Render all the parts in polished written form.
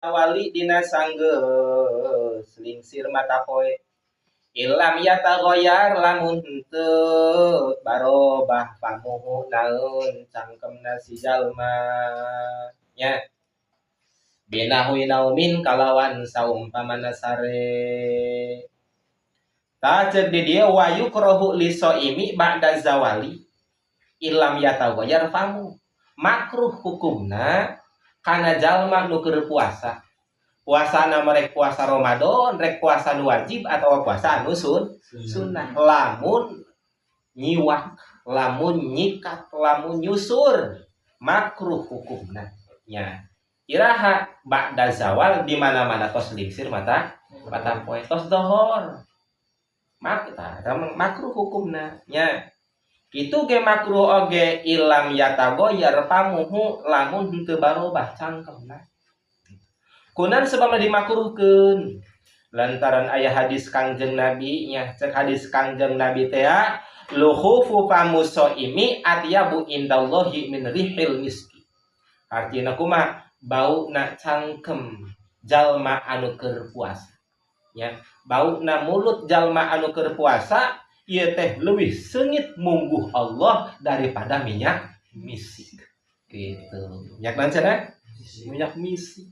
wali dina sanggeus lingsir mata poe ilam yatagoyar lamun henteu barobah pamuhu naeun cangkemna si jalma nya binahui naumin kalawan saumpamana sare ta ceuk di dieu wayu krohu lisoimi ba'da zawali ilam yatagoyar famu makruh hukumna kana jalma nu keur puasa puasana merek puasa Ramadan rek puasa nu wajib atau puasa anu sunnah lamun nyiwak lamun nyikat lamun nyusur makruh hukumna nya iraha ba'da zawal di mana-mana tos lingsir mata poe tos dohor makruh hukumna nya kitu ge makruh oge ilam yatagoyar pamuhu lamun henteu barobah cangkemna kunan sebabna dimakruhkeun lantaran aya hadis Kangjeng Nabi nya cek hadis Kangjeng Nabi teh luhufu famusoimi atyabu indallahi min rihil miski artina kumaha bauna cangkem jalma anu keur puasa nya bauna mulut jalma anu keur puasa ieu teh leuwih seungit mungguh Allah daripada minyak misik gitu minyak naon cenah minyak misik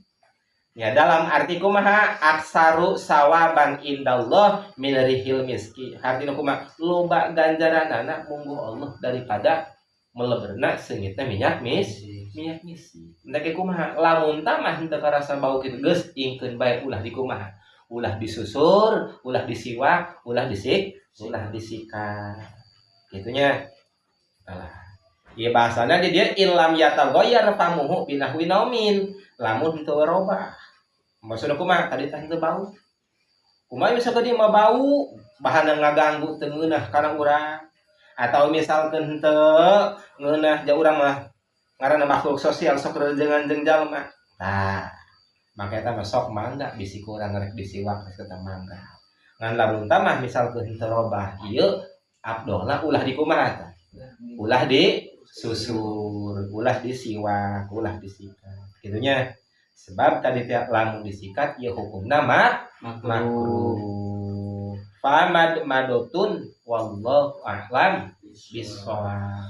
ya dalam arti kumaha aksaru sawaban indallah min rihil miski artina kumaha loba ganjaranana mungguh Allah daripada meleberna seungitna minyak misik endake kumaha lamun tamah henteu karasa bau kitu geus ingkeun bae ulah dikumaha ulah disusur ulah disiwak ulah disikat gitunya alah ieu bahasana di dieu illam yatagoyar famuhu binahwi naumin lamun henteu robah maksudna kumaha tadi teh henteu bau kumaha misalkan dia mah bau bahan ngaganggu teu ngeunah kana urang atau misalkan henteu ngeunah ja urang mah ngaranna makhluk sosial sok rejengan jeung jalma tah maka eta mah sok mangga bisi kurang rek disiwak geus eta mangga ngan lamun tamah misalkeun henteu robah ieu afdolna ulah dikumaha tah ulah disusur ulah disiwak ulah disikat gitunya sebab tadi tiap lamun disikat ieu hukumna makruh famad madotun wallahu a'lam bishawab.